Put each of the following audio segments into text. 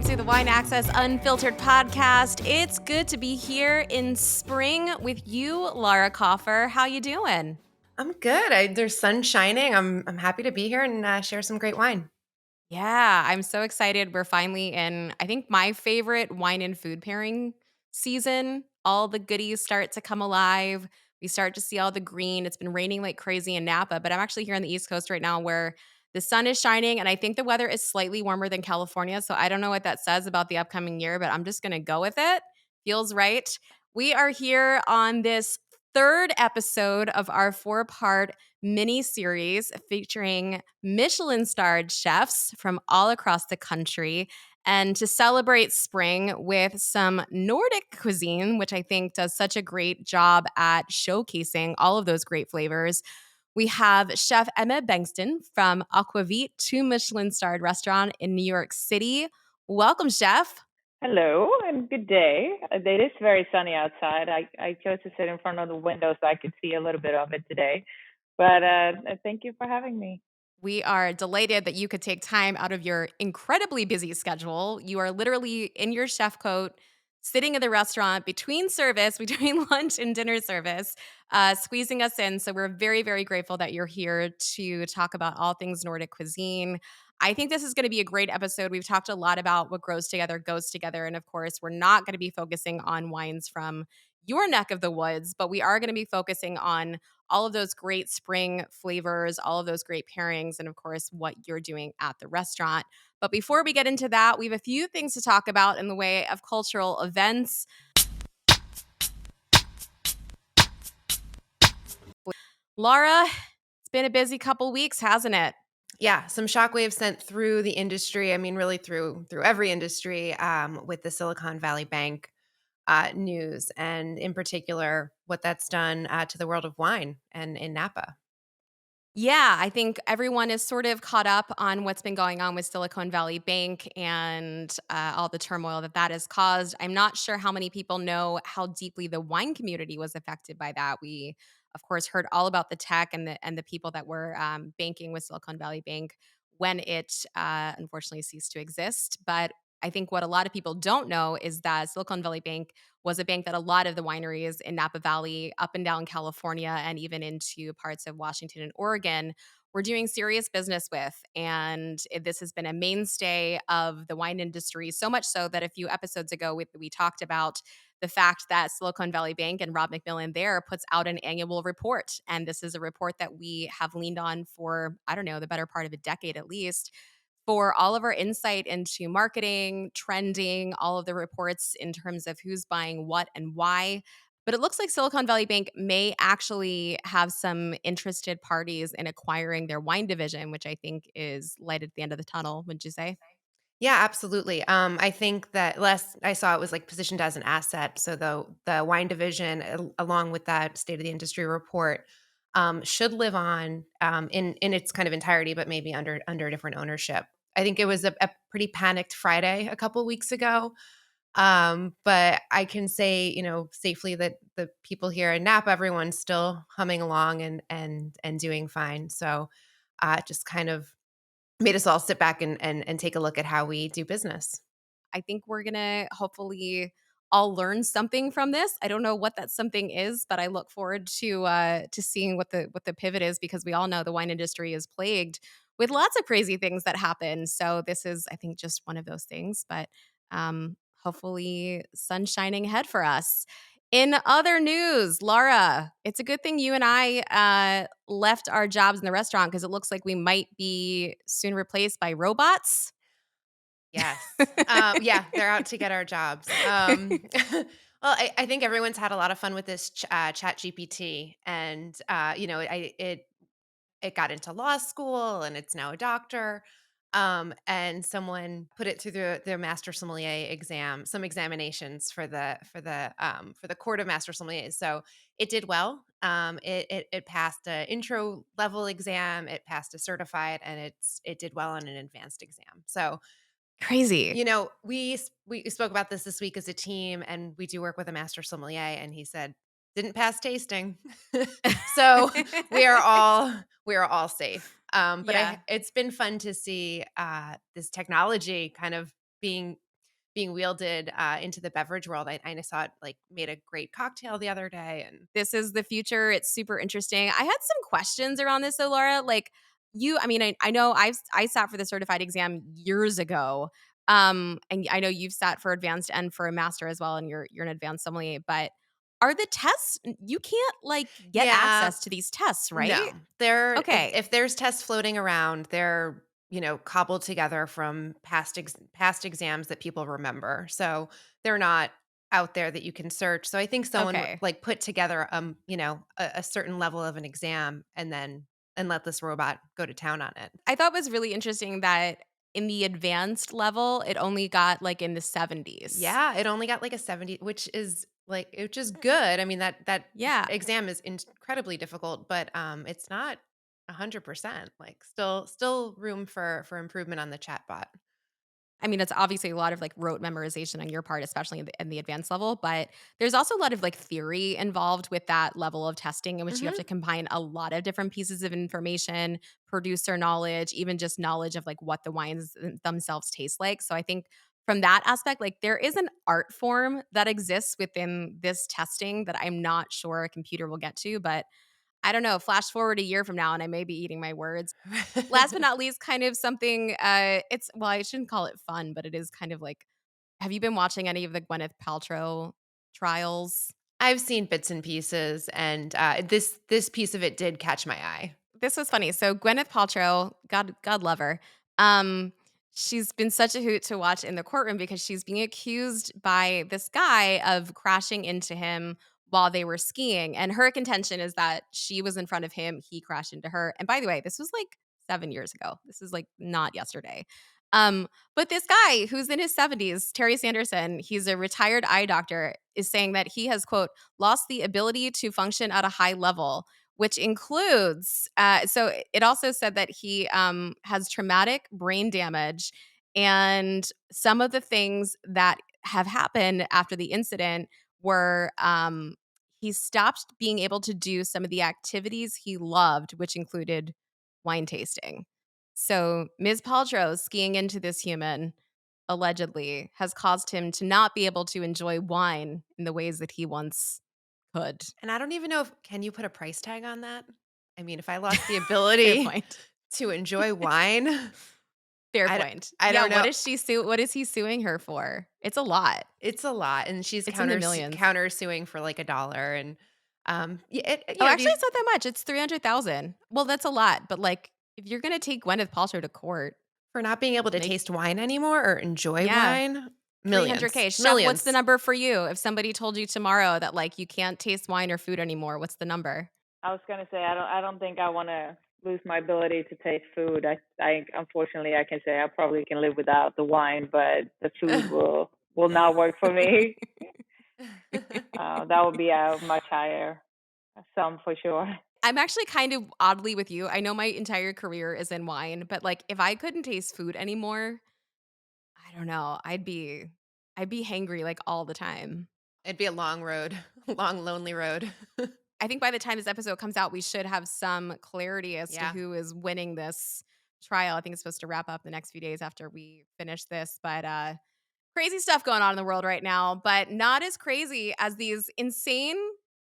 to the Wine Access Unfiltered podcast. It's good to be here in spring with you, Laura Coffer. How you doing? I'm good. There's sun shining. I'm happy to be here and share some great wine. Yeah, I'm so excited. We're finally in, I think, my favorite wine and food pairing season. All the goodies start to come alive. We start to see all the green. It's been raining like crazy in Napa, but I'm actually here on the East Coast right now where the sun is shining and I think the weather is slightly warmer than California. So I don't know what that says about the upcoming year, but I'm just going to go with it. Feels right. We are here on this third episode of our 4-part mini series featuring Michelin-starred chefs from all across the country. And to celebrate spring with some Nordic cuisine, which I think does such a great job at showcasing all of those great flavors, we have Chef Emma Bengtsson from Aquavit, 2 Michelin-starred restaurant in New York City. Welcome, Chef. Hello and good day. It is very sunny outside. I chose to sit in front of the window so I could see a little bit of it today. But thank you for having me. We are delighted that you could take time out of your incredibly busy schedule. You are literally in your chef coat, sitting in the restaurant between service, between lunch and dinner service, squeezing us in. So we're very, very grateful that you're here to talk about all things Nordic cuisine. I think this is going to be a great episode. We've talked a lot about what grows together, goes together. And of course, we're not going to be focusing on wines from your neck of the woods, but we are going to be focusing on all of those great spring flavors, all of those great pairings, and of course, what you're doing at the restaurant. But before we get into that, we have a few things to talk about in the way of cultural events. Laura, it's been a busy couple weeks, hasn't it? Yeah, some shockwaves sent through the industry. I mean, really through every industry with the Silicon Valley Bank news, and in particular, what that's done to the world of wine and in Napa. Yeah, I think everyone is sort of caught up on what's been going on with Silicon Valley Bank and all the turmoil that that has caused. I'm not sure how many people know how deeply the wine community was affected by that. We, of course, heard all about the tech and the people that were banking with Silicon Valley Bank when it unfortunately ceased to exist. But I think what a lot of people don't know is that Silicon Valley Bank was a bank that a lot of the wineries in Napa Valley, up and down California, and even into parts of Washington and Oregon were doing serious business with. And this has been a mainstay of the wine industry, so much so that a few episodes ago we talked about the fact that Silicon Valley Bank and Rob McMillan there puts out an annual report. And this is a report that we have leaned on for, I don't know, the better part of a decade at least, for all of our insight into marketing, trending, all of the reports in terms of who's buying what and why. But it looks like Silicon Valley Bank may actually have some interested parties in acquiring their wine division, which I think is light at the end of the tunnel, would you say? Yeah, absolutely. I think that last I saw it was like positioned as an asset. So the wine division, along with that state of the industry report, should live on in its kind of entirety, but maybe under different ownership. I think it was a pretty panicked Friday a couple weeks ago. But I can say, safely that the people here in Napa, everyone's still humming along and doing fine. So just kind of made us all sit back and take a look at how we do business. I think we're going to hopefully all learn something from this. I don't know what that something is, but I look forward to seeing what the pivot is, because we all know the wine industry is plagued with lots of crazy things that happen. So this is, I think, just one of those things, but hopefully sun shining ahead for us. In other news, Laura, it's a good thing you and I left our jobs in the restaurant, because it looks like we might be soon replaced by robots. Yes. Yeah, they're out to get our jobs. Well, I think everyone's had a lot of fun with this Chat GPT, and it got into law school, and it's now a doctor. And someone put it through their master sommelier exam, some examinations for the court of master sommeliers. So it did well. It passed an intro level exam, it passed a certified, and it did well on an advanced exam. So Crazy. we spoke about this week as a team, and we do work with a master sommelier, and he said, "Didn't pass tasting." So we are all safe. But Yeah. it's been fun to see this technology kind of being being wielded into the beverage world. I saw it like made a great cocktail the other day, and This is the future. It's super interesting. I had some questions around this though, Laura. Like I mean, I know I sat for the certified exam years ago. And I know you've sat for advanced and for a master as well, and you're an advanced sommelier. But are the tests you can't like get yeah, access to these tests, right? no, they're Okay. if there's tests floating around, they're cobbled together from past exams that people remember. So they're not out there that you can search. So I think someone Okay. like put together a certain level of an exam and let this robot go to town on it. I thought it was really interesting that in the advanced level, it only got like in the 70s. Yeah, it only got like a 70, which is good. I mean that Yeah. exam is incredibly difficult, but it's not 100%. Like still room for improvement on the chatbot. I mean, it's obviously a lot of like rote memorization on your part, especially in the advanced level, but there's also a lot of like theory involved with that level of testing in which you have to Mhm. combine a lot of different pieces of information, producer knowledge, even just knowledge of like what the wines themselves taste like. So I think from that aspect, like there is an art form that exists within this testing that I'm not sure a computer will get to, but I don't know. Flash forward a year from now, and I may be eating my words. Last but not least, kind of something, it's well, I shouldn't call it fun, but it is kind of like have you been watching any of the Gwyneth Paltrow trials? I've seen bits and pieces, and this piece of it did catch my eye. This was funny. So Gwyneth Paltrow, God love her. Um, she's been such a hoot to watch in the courtroom because she's being accused by this guy of crashing into him while they were skiing. And her contention is that she was in front of him, he crashed into her. And by the way, this was like 7 years ago. This is like not yesterday. But this guy who's in his 70s, Terry Sanderson, he's a retired eye doctor, is saying that he has, quote, lost the ability to function at a high level, which includes so it also said that he has traumatic brain damage, and some of the things that have happened after the incident were he stopped being able to do some of the activities he loved, which included wine tasting. So Ms. Paltrow skiing into this human allegedly has caused him to not be able to enjoy wine in the ways that he once could. And I don't even know if can you put a price tag on that? I mean, if I lost the Fair ability point. to enjoy wine, Fair I don't, point. I Yeah, don't know. what is he suing her for? It's a lot. It's a lot, and she's It's in the millions. countersuing for like a dollar, and yeah, Oh, actually, these it's not that much. It's 300,000. Well, that's a lot, but, like, if you're gonna take Gwyneth Paltrow to court, for not being able to make taste wine anymore or enjoy yeah, wine, millions, 300K. Chef, what's the millions. number for you? If somebody told you tomorrow that, like, you can't taste wine or food anymore, what's the number? I was gonna say I don't think I want to lose my ability to taste food. I unfortunately I can say I probably can live without the wine, but the food will not work for me. That would be a much higher sum for sure. I'm actually kind of oddly with you. I know my entire career is in wine, but, like, if I couldn't taste food anymore, I don't know, I'd be hangry, like, all the time. It'd be a long road, long lonely road. I think by the time this episode comes out, we should have some clarity as to Yeah. who is winning this trial. I think it's supposed to wrap up the next few days after we finish this, but crazy stuff going on in the world right now, but not as crazy as these insane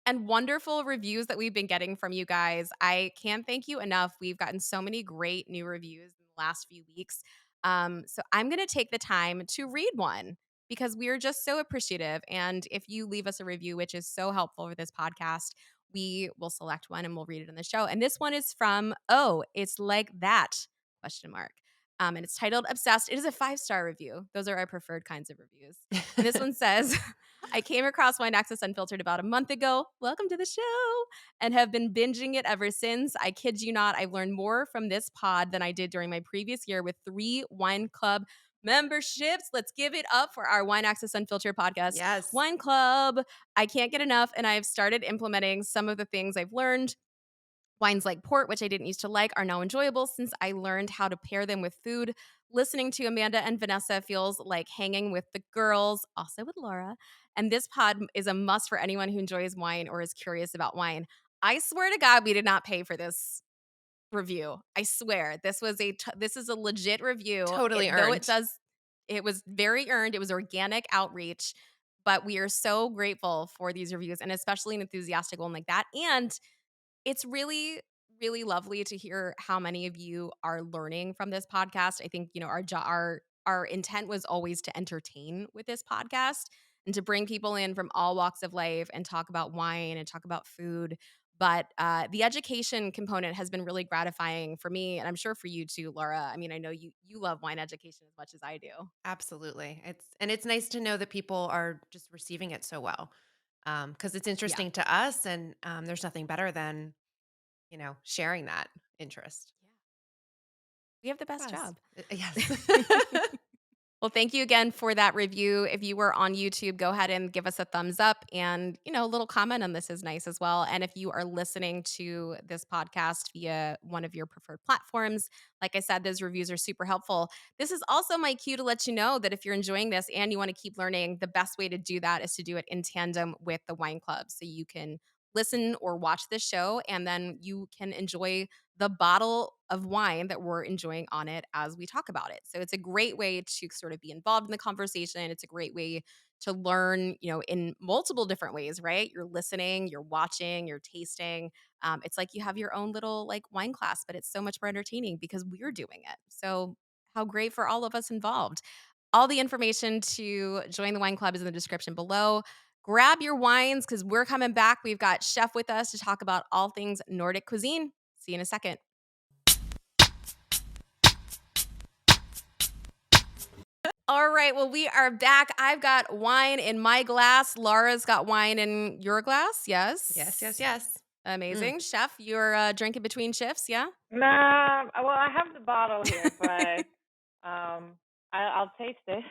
and wonderful reviews that we've been getting from you guys. I can't thank you enough. We've gotten so many great new reviews in the last few weeks. So I'm going to take the time to read one because we are just so appreciative. And if you leave us a review, which is so helpful for this podcast, we will select one and we'll read it on the show. And this one is from Oh, It's Like That question mark. And it's titled Obsessed. It is a 5-star review. Those are our preferred kinds of reviews. And this one says, I came across Wine Access Unfiltered about a month ago. Welcome to the show. And have been binging it ever since. I kid you not, I've learned more from this pod than I did during my previous year with 3 wine club memberships. Let's give it up for our Wine Access Unfiltered podcast, Yes. Wine Club. I can't get enough. And I've started implementing some of the things I've learned. Wines like port, which I didn't used to like, are now enjoyable since I learned how to pair them with food. Listening to Amanda and Vanessa feels like hanging with the girls, also with Laura. And this pod is a must for anyone who enjoys wine or is curious about wine. I swear to God, we did not pay for this review. I swear, this is a legit review. Totally Though it earned. does It was very earned, it was organic outreach, but we are so grateful for these reviews and especially an enthusiastic one like that, and it's really, really lovely to hear how many of you are learning from this podcast. I think, our intent was always to entertain with this podcast and to bring people in from all walks of life and talk about wine and talk about food. But the education component has been really gratifying for me, and I'm sure for you too, Laura. I mean, I know you love wine education as much as I do. Absolutely. It's nice to know that people are just receiving it so well, because it's Yeah. interesting to us, and there's nothing better than sharing that interest. Yeah. We have the best Yes. job. Yes. Well, thank you again for that review. If you were on YouTube, go ahead and give us a thumbs up and, a little comment on this is nice as well. And if you are listening to this podcast via one of your preferred platforms, like I said, those reviews are super helpful. This is also my cue to let you know that if you're enjoying this and you want to keep learning, the best way to do that is to do it in tandem with the wine club. So you can listen or watch this show and then you can enjoy the bottle of wine that we're enjoying on it as we talk about it. So it's a great way to sort of be involved in the conversation. It's a great way to learn, in multiple different ways, right? You're listening, you're watching, you're tasting. It's like you have your own little like wine class, but it's so much more entertaining because we're doing it. So how great for all of us involved. All the information to join the wine club is in the description below. Grab your wines because we're coming back. We've got Chef with us to talk about all things Nordic cuisine. See you in a second. All right. Well, we are back. I've got wine in my glass. Laura's got wine in your glass. Yes, yes, Yes. yes. Mm. Amazing. Chef, you're drinking between shifts. Yeah. Nah, well, I have the bottle here, but I'll taste it.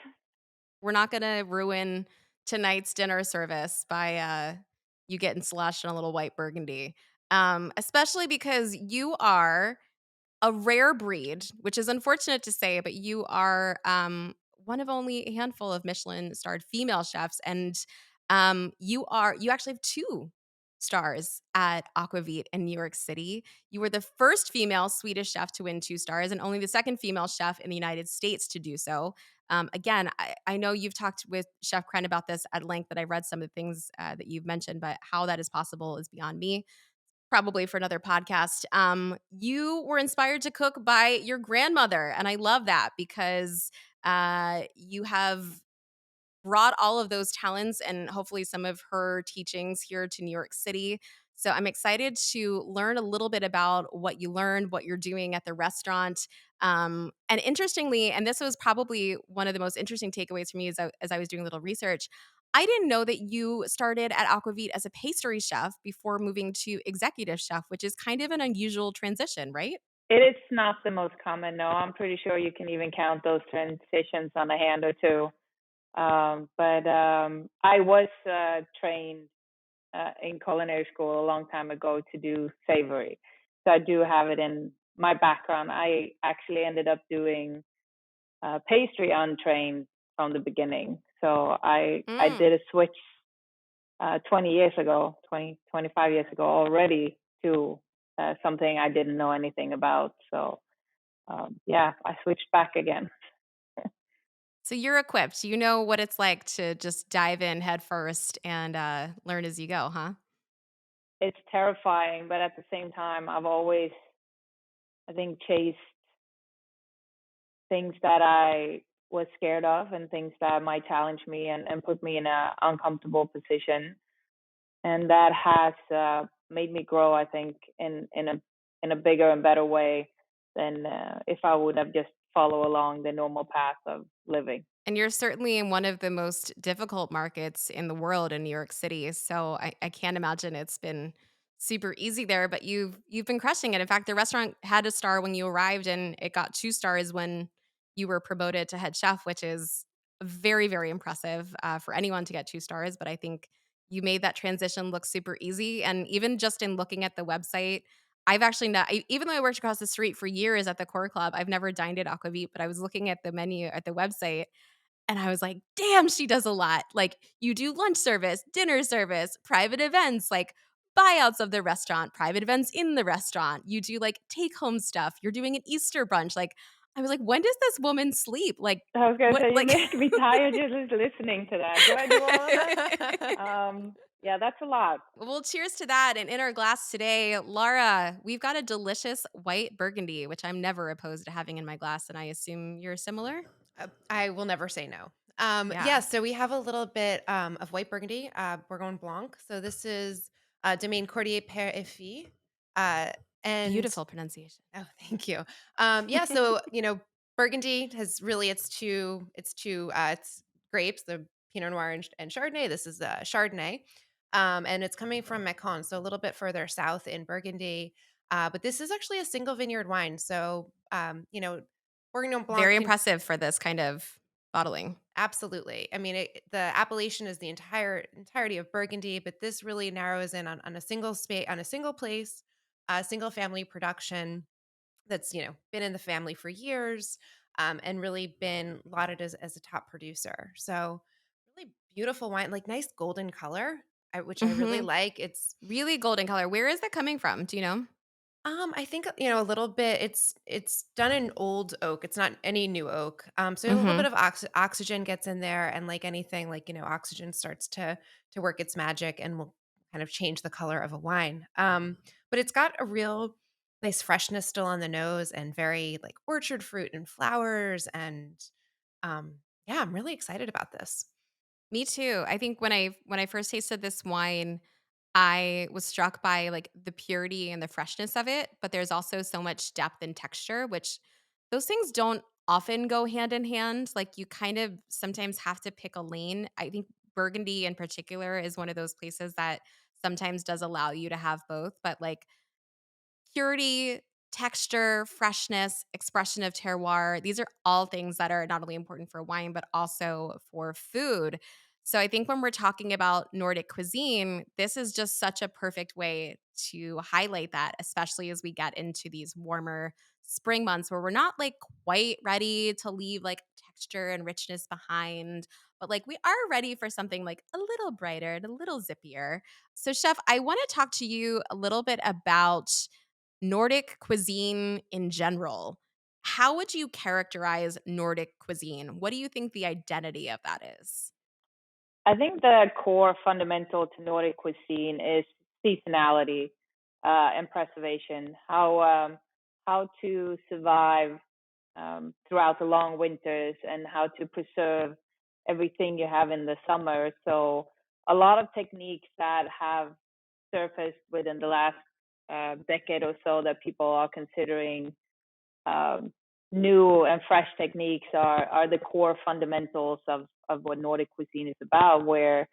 We're not going to ruin tonight's dinner service by you getting sloshed on a little white burgundy, especially because you are a rare breed, which is unfortunate to say, but you are one of only a handful of Michelin-starred female chefs, and you actually have 2 stars at Aquavit in New York City. You were the first female Swedish chef to win 2 stars, and only the second female chef in the United States to do so. Again, I know you've talked with Chef Kren about this at length, that I read some of the things that you've mentioned, but how that is possible is beyond me, probably for another podcast. You were inspired to cook by your grandmother, and I love that because you have brought all of those talents and hopefully some of her teachings here to New York City. So I'm excited to learn a little bit about what you learned, what you're doing at the restaurant. And interestingly, and this was probably one of the most interesting takeaways for me as I was doing a little research, I didn't know that you started at Aquavit as a pastry chef before moving to executive chef, which is kind of an unusual transition, right? It is not the most common, no. I'm pretty sure you can even count those transitions on a hand or two. But I was trained in culinary school a long time ago to do savory. So I do have it in my background. I actually ended up doing pastry untrained from the beginning. So I Mm. did a switch 20 years ago, 25 years ago already to something I didn't know anything about. So yeah, I switched back again. So you're equipped. You know what it's like to just dive in head first and learn as you go, huh? It's terrifying, but at the same time, I've always, I think, chased things that I was scared of and things that might challenge me and put me in an uncomfortable position. And that has made me grow, I think, in a bigger and better way than if I would have just follow along the normal path of living. And you're certainly in one of the most difficult markets in the world in New York City. So I can't imagine it's been super easy there, but you've been crushing it. In fact, the restaurant had a star when you arrived and it got 2 stars when you were promoted to head chef, which is very, very impressive for anyone to get 2 stars. But I think you made that transition look super easy. And even just in looking at the website, I've actually not, even though I worked across the street for years at the Core Club, I've never dined at Aquavit, but I was looking at the menu at the website and I was like, "Damn, she does a lot." Like, you do lunch service, dinner service, private events, like buyouts of the restaurant, private events in the restaurant. You do like take home stuff. You're doing an Easter brunch. Like, I was like, "When does this woman sleep?" Like, I was gonna what say you like make me tired just listening to that. Do I do all of that? Yeah, that's a lot. Well, cheers to that, and in our glass today, Lara, we've got a delicious white Burgundy, which I'm never opposed to having in my glass, and I assume you're similar? I will never say no. Yeah, Yeah, so we have a little bit of white Burgundy, Bourgogne Blanc. So this is Domaine Cordier, Pere et Fille. Uh, and beautiful pronunciation. oh, thank you. Yeah, so Burgundy has really it's grapes, the Pinot Noir and Chardonnay. This is Chardonnay, and it's coming from Macon, so a little bit further south in Burgundy. But this is actually a single vineyard wine, so Bourgogne Blanc Very can impressive for this kind of bottling. absolutely. I mean, the appellation is the entirety of Burgundy, but this really narrows in on a single space, on a single place, a single family production that's been in the family for years, and really been lauded as a top producer. So really beautiful wine, like nice golden color, which I really Mhm. like. It's Really golden color. Where is that coming from? Do you know? I think, a little bit it's done in old oak. It's not any new oak. So a little bit Mhm. of oxygen gets in there, and like anything, like, oxygen starts to work its magic and will kind of change the color of a wine. But it's got a real nice freshness still on the nose, and very like orchard fruit and flowers, and yeah, I'm really excited about this. Me too. I think when I first tasted this wine, I was struck by, like, the purity and the freshness of it, but there's also so much depth and texture, which those things don't often go hand in hand. Like, you kind of sometimes have to pick a lane. I think Burgundy in particular is one of those places that sometimes does allow you to have both, but, like, purity, texture, freshness, expression of terroir. These are all things that are not only important for wine, but also for food. So I think when we're talking about Nordic cuisine, this is just such a perfect way to highlight that, especially as we get into these warmer spring months where we're not like quite ready to leave like texture and richness behind, but like we are ready for something like a little brighter and a little zippier. So, Chef, I want to talk to you a little bit about Nordic cuisine in general. How would you characterize Nordic cuisine? What do you think the identity of that is? I think the core fundamental to Nordic cuisine is seasonality and preservation. How to survive throughout the long winters, and how to preserve everything you have in the summer. So a lot of techniques that have surfaced within the last decade or so that people are considering um, new and fresh techniques are the core fundamentals of what Nordic cuisine is about, where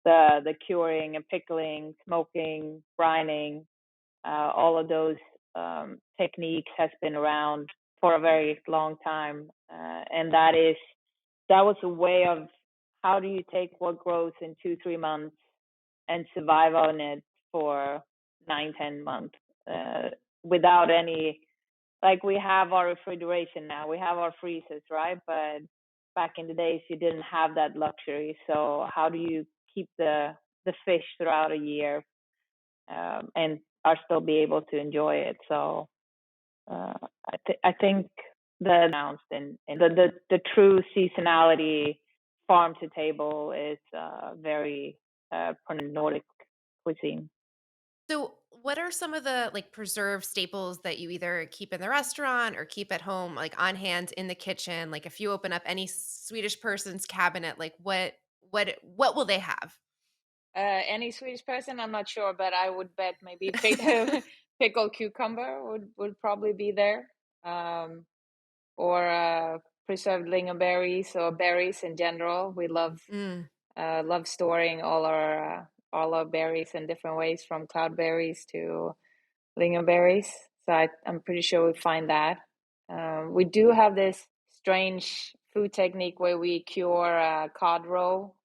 the curing and pickling, smoking, brining, all of those techniques has been around for a very long time, and that was a way of how do you take what grows in 2-3 months and survive on it for 9-10 months uh, without any, like, we have our refrigeration now, we have our freezers, right? But back in the days, you didn't have that luxury. So how do you keep the fish throughout a year, and are still be able to enjoy it? So uh, I think the announced and the true seasonality farm to table is very Nordic cuisine. So, what are some of the like preserved staples that you either keep in the restaurant or keep at home, like on hand in the kitchen? Like, if you open up any Swedish person's cabinet, like what will they have? Any Swedish person, I'm not sure, but I would bet maybe pickled cucumber would probably be there, um, or preserved lingonberries or berries in general. We Mm. love storing all our berries in different ways, from cloudberries to lingonberries. So I'm pretty sure we find that. We do have this strange food technique where we cure cod roe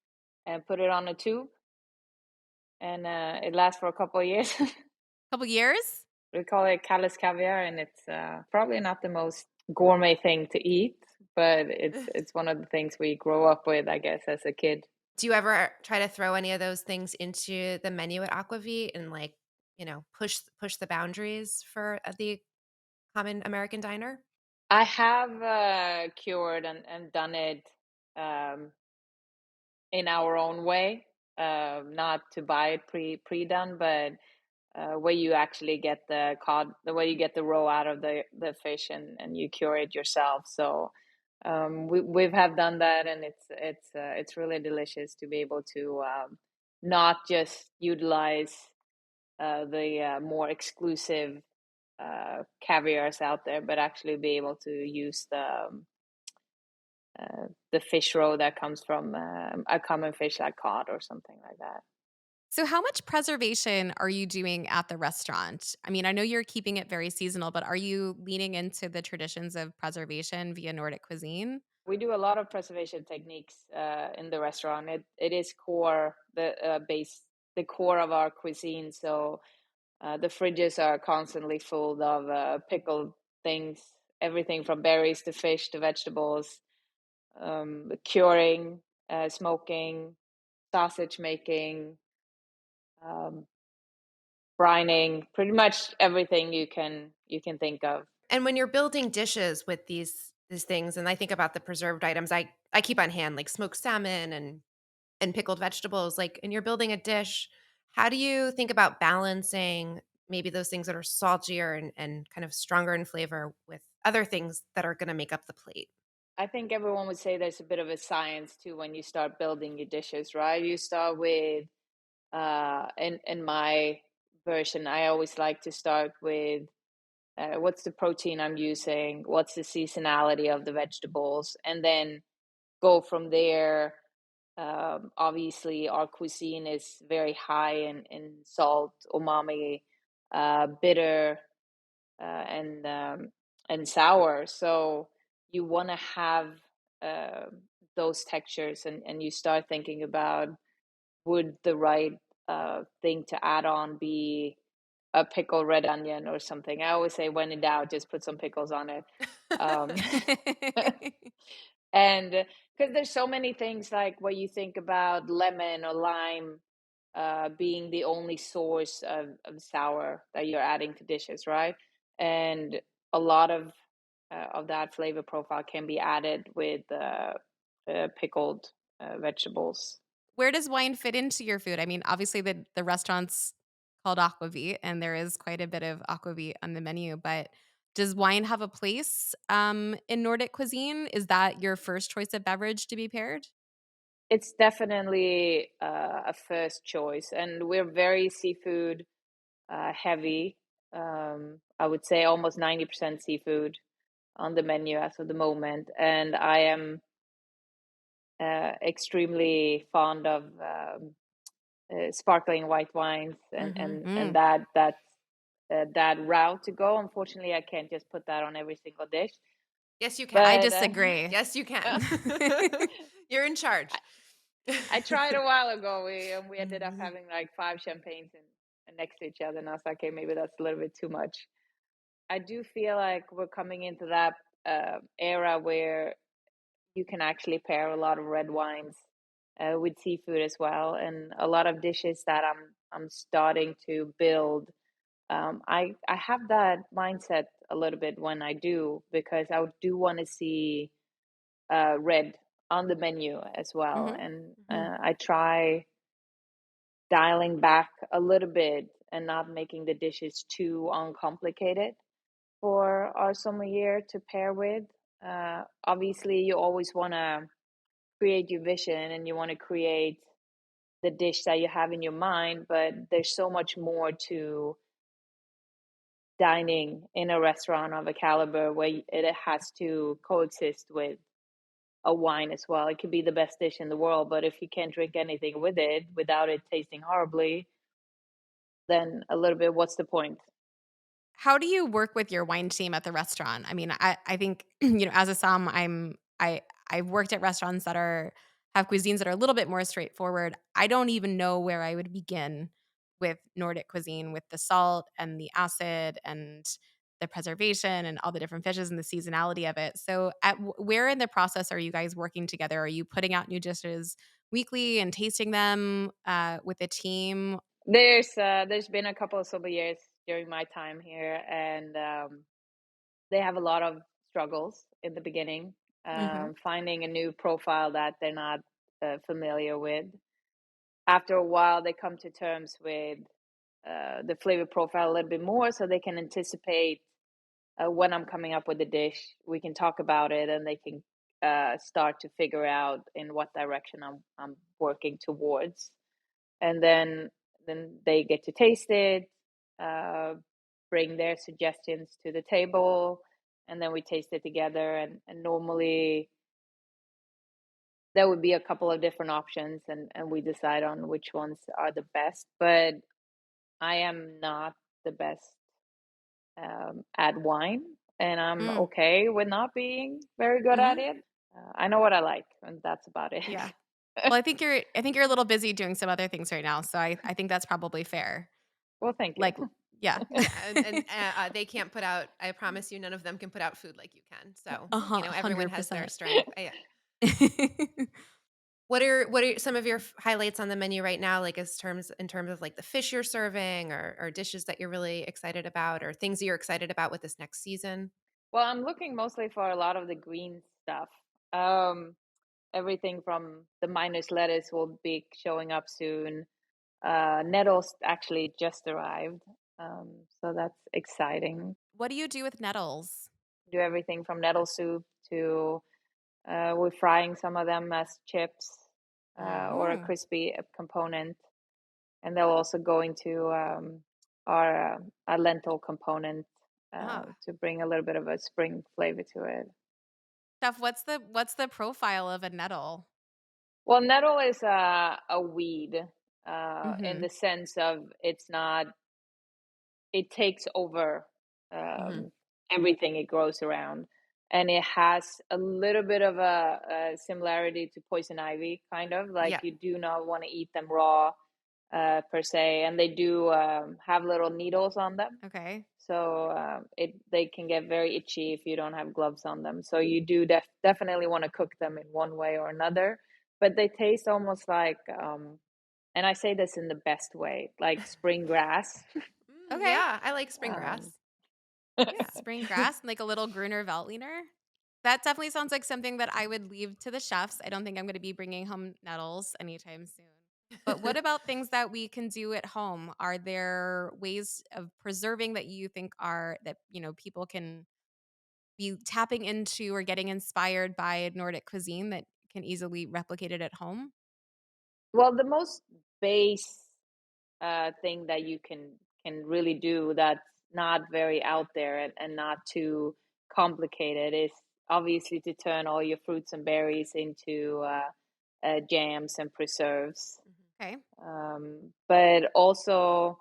and put it on a tube, and it lasts for a couple of years. Couple years? We call it callus caviar, and it's probably not the most gourmet thing to eat, but it's one of the things we grow up with, I guess, as a kid. Do you ever try to throw any of those things into the menu at Aquavit and like, push the boundaries for the common American diner? I have cured and done it um, in our own way, not to buy it pre-done, but where you actually get the cod, the way you get the roe out of the fish, and you cure it yourself. So we've have done that, and it's really delicious to be able to not just utilize the more exclusive caviars out there, but actually be able to use the fish roe that comes from a common fish like cod or something like that. So how much preservation are you doing at the restaurant? I mean, I know you're keeping it very seasonal, but are you leaning into the traditions of preservation via Nordic cuisine? We do a lot of preservation techniques in the restaurant. It is core the base the core of our cuisine. So the fridges are constantly full of pickled things, everything from berries to fish to vegetables, curing, smoking, sausage making, um, brining, pretty much everything you can think of. And when you're building dishes with these things, and I think about the preserved items I keep on hand, like smoked salmon and pickled vegetables, like, and you're building a dish, how do you think about balancing maybe those things that are saltier and kind of stronger in flavor with other things that are gonna make up the plate? I think everyone would say there's a bit of a science to when you start building your dishes, right? You start with in my version, I always like to start with what's the protein I'm using, what's the seasonality of the vegetables, and then go from there. Obviously, our cuisine is very high in salt, umami, bitter, and sour. So you want to have uh, those textures, and you start thinking about, would the right thing to add on be a pickled red onion or something? I always say, when in doubt, just put some pickles on it. Um, and because there's so many things, like where you think about lemon or lime being the only source of sour that you're adding to dishes, right? And a lot of that flavor profile can be added with pickled vegetables. Where does wine fit into your food? I mean, obviously the restaurant's called Aquavit, and there is quite a bit of Aquavit on the menu, but does wine have a place, in Nordic cuisine? Is that your first choice of beverage to be paired? It's definitely a first choice, and we're very seafood heavy. I would say almost 90% seafood on the menu as of the moment, and I am extremely fond of sparkling white wines, and Mhm. and and Mm. that route to go. Unfortunately, I can't just put that on every single dish, Yes, you can. I but disagree. Yes, you can. You're in charge. I tried a while ago. We ended up Mhm. having like five champagnes next to each other, and I was like, okay, maybe that's a little bit too much. I do feel like we're coming into that era where you can actually pair a lot of red wines with seafood as well, and a lot of dishes that I'm starting to build. I have that mindset a little bit when I do, because I do want to see red on the menu as well, Mhm. and Mhm. I try dialing back a little bit and not making the dishes too uncomplicated for our sommelier to pair with. Obviously, you always want to create your vision, and you want to create the dish that you have in your mind, but there's so much more to dining in a restaurant of a caliber where it has to coexist with a wine as well. It could be the best dish in the world, but if you can't drink anything with it without it tasting horribly, then a little bit, what's the point? How do you work with your wine team at the restaurant? I mean, I think, as a somm, I've worked at restaurants that have cuisines that are a little bit more straightforward. I don't even know where I would begin with Nordic cuisine, with the salt and the acid and the preservation and all the different fishes and the seasonality of it. So, where in the process are you guys working together? Are you putting out new dishes weekly and tasting them with a team? There's been a couple of sober years during my time here, and they have a lot of struggles in the beginning, Mhm. finding a new profile that they're not familiar with. After a while, they come to terms with the flavor profile a little bit more, so they can anticipate when I'm coming up with a dish. We can talk about it, and they can start to figure out in what direction I'm working towards. And then they get to taste it, uh, bring their suggestions to the table, and then we taste it together. And normally there would be a couple of different options, and we decide on which ones are the best. But I am not the best at wine, and I'm Mm. okay with not being very good at Mhm. it. I know what I like, and that's about it. Yeah. Well, I think you're a little busy doing some other things right now, so I think that's probably fair. Well, thank you. Like yeah. Yeah, and they can't put out. I promise you, none of them can put out food like you can. So everyone has their 100%. strength. Yeah. What are some of your highlights on the menu right now? Like as terms in terms of like the fish you're serving, or dishes that you're really excited about, or things that you're excited about with this next season. Well, I'm looking mostly for a lot of the green stuff. Um, Everything from the minus lettuce will be showing up soon. Nettles actually just arrived, so that's exciting. What do you do with nettles? Do everything from nettle soup to we're frying some of them as chips Mm. or a Mm. crispy component, and they'll also go into our a lentil component Ah. to bring a little bit of a spring flavor to it. Steph, what's the profile of a nettle? Well, nettle is a weed in Mhm. the sense of it's not, it takes over Hmm. um, everything it grows around. And it has a little bit of a similarity to poison ivy, kind of like Yeah. you do not want to eat them raw per se. And they do have little needles on them. Okay. So it they can get very itchy if you don't have gloves on them. So you do definitely want to cook them in one way or another. But they taste almost like, and I say this in the best way, like spring grass. Okay. Yeah, I like spring Um, grass. Yeah. Spring grass, like a little Gruner Veltliner? That definitely sounds like something that I would leave to the chefs. I don't think I'm gonna be bringing home nettles anytime soon. But what about things that we can do at home? Are there ways of preserving that you think are that, people can be tapping into or getting inspired by Nordic cuisine that can easily replicate it at home? well, the most base thing that you can really do that's not very out there and not too complicated is obviously to turn all your fruits and berries into jams and preserves. Okay. But also,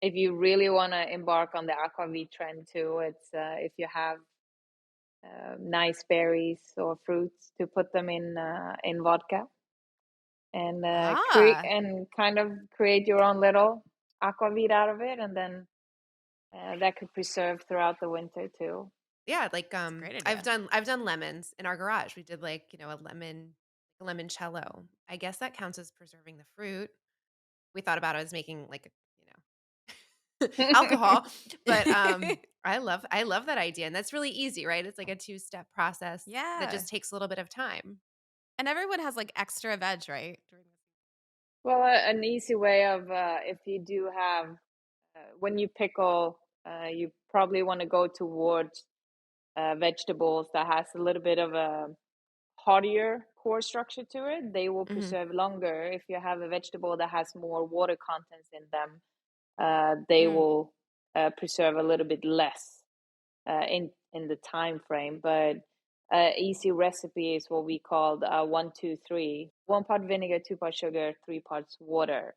if you really want to embark on the aquavit trend too, it's if you have nice berries or fruits to put them in vodka and create Ah, and kind of create your own little aquavit out of it, and then that could preserve throughout the winter too. Yeah, like, that's a great I've idea. done I've done lemons in our garage. We did, like, a limoncello. I guess that counts as preserving the fruit. We thought about it as making, like, alcohol, but, I love that idea, and that's really easy, right? It's like a two-step process that Yeah. just takes a little bit of time. And everyone has, like, extra veg, right? During the Well, an easy way of if you do have when you pickle, you probably want to go towards vegetables that has a little bit of a hardier core structure to it. They will Mhm. preserve longer. If you have a vegetable that has more water contents in them, they Mm. will preserve a little bit less in the time frame. But easy recipe is what we called 1, 2, 3: 1 part vinegar, 2 part sugar, 3 parts water.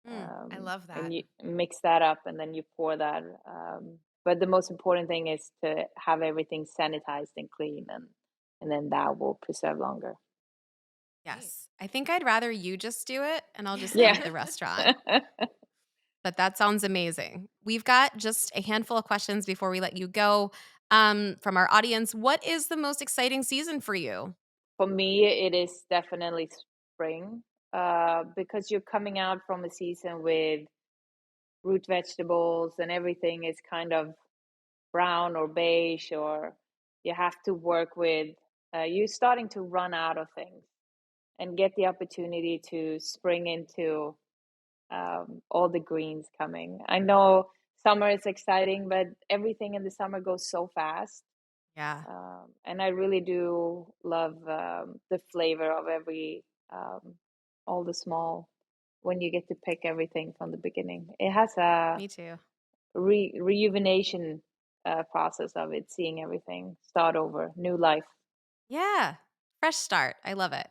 I love And that. you mix that up, and then you pour that. But the most important thing is to have everything sanitized and clean, and then that will preserve longer. Right. Yes. I think I'd rather you just do it, and I'll just Yeah. thank the restaurant. But that sounds amazing. We've got just a handful of questions before we let you go, from our audience. What is the most exciting season for you? For me, it is definitely spring, because you're coming out from a season with root vegetables and everything is kind of brown or beige, or you have to work with, you're starting to run out of things and get the opportunity to spring into all the greens coming. I know summer is exciting, but everything in the summer goes so fast. Yeah. And I really do love the flavor of um, all the small, when you get to pick everything from the beginning. It has a Me too. rejuvenation process of it, seeing everything start over, new life. Yeah. Fresh start. I love it.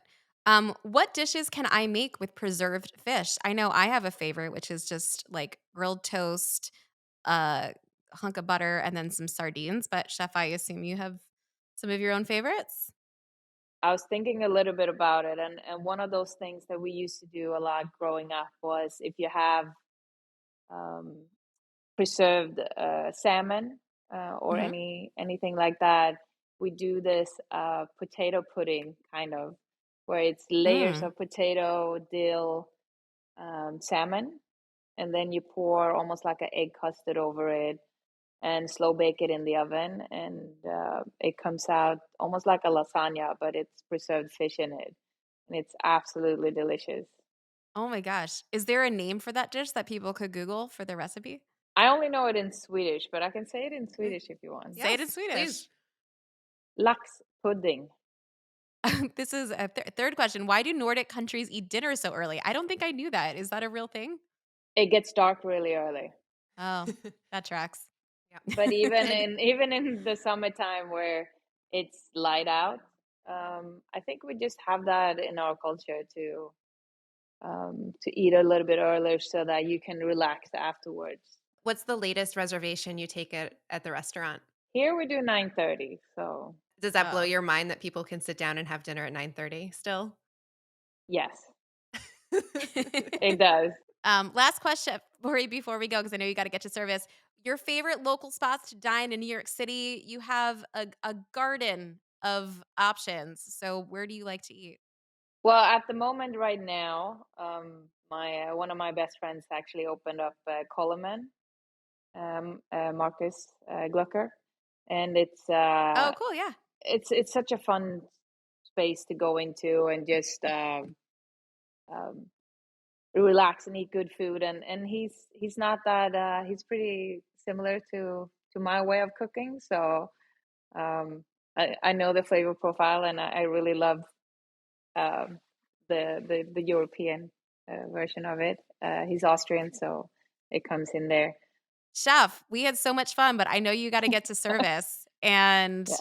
What dishes can I make with preserved fish? I know I have a favorite, which is just like grilled toast, a hunk of butter, and then some sardines. But chef, I assume you have some of your own favorites? I was thinking a little bit about it, and one of those things that we used to do a lot growing up was, if you have um, preserved salmon or Mhm. anything like that, we do this potato pudding kind of, where it's layers Mm. of potato, dill, salmon, and then you pour almost like an egg custard over it and slow bake it in the oven, and it comes out almost like a lasagna, but it's preserved fish in it, and it's absolutely delicious. Oh my gosh. Is there a name for that dish that people could Google for the recipe? I only know it in Swedish, but I can say it in Okay. Swedish if you want. Say it in Yes, please. Swedish. Lax pudding. This is a third question. Why do Nordic countries eat dinner so early? I don't think I knew that. Is that a real thing? It gets dark really early. Oh, that tracks. Yeah. But even And in the summertime where it's light out, I think we just have that in our culture to eat a little bit earlier so that you can relax afterwards. what's the latest reservation you take at the restaurant? Here we do 9:30, so Does that blow Oh. your mind that people can sit down and have dinner at 9:30 still? yes, it does. Last question before we go, because I know you got to get to service. Your favorite local spots to dine in New York City? You have a garden of options. So where do you like to eat? Well, at the moment right now, my one of my best friends actually opened up Coleman, Marcus Glucker, and Oh, cool. Yeah. it's such a fun space to go into and just um, relax and eat good food. And he's not that he's pretty similar to my way of cooking. So I know the flavor profile, and I really love um, the European version of it. He's Austrian, so it comes in there. Chef, we had so much fun, but I know you got to get to service. And Yeah.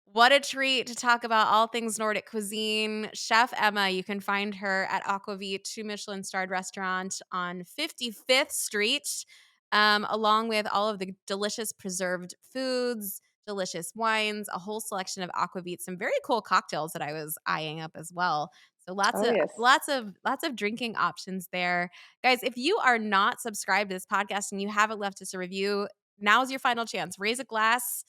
what a treat to talk about all things Nordic cuisine. Chef Emma, you can find her at Aquavit, 2 Michelin-starred restaurant on 55th Street, along with all of the delicious preserved foods, delicious wines, a whole selection of Aquavit, some very cool cocktails that I was eyeing up as well. So lots Oh of yes. drinking options there. Guys, if you are not subscribed to this podcast and you haven't left us a review, now's your final chance. Raise a glass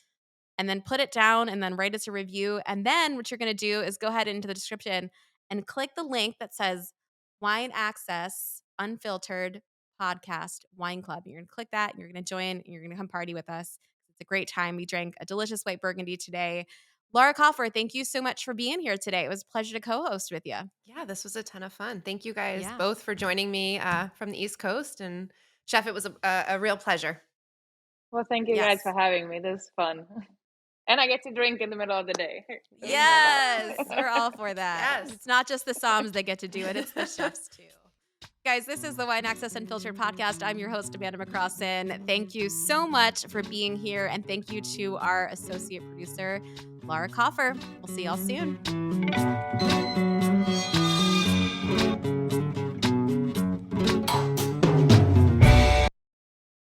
and then put it down and then write us a review. And then what you're going to do is go ahead into the description and click the link that says Wine Access Unfiltered Podcast Wine Club. You're going to click that and you're going to join and you're going to come party with us. It's a great time. We drank a delicious white Burgundy today. Laura Coffer, thank you so much for being here today. It was a pleasure to co-host with you. Yeah, this was a ton of fun. Thank you guys Yeah. both for joining me from the East Coast. And Chef, it was a real pleasure. Well, thank you guys for Yes. having me. This is fun. And I get to drink in the middle of the day. This is not Yes, bad. we're all for that. Yes. It's not just the Psalms that get to do it, it's the chefs too. Guys, this is the Wine Access Unfiltered podcast. I'm your host, Amanda McCrossin. Thank you so much for being here. And thank you to our associate producer, Laura Coffer. We'll see y'all soon.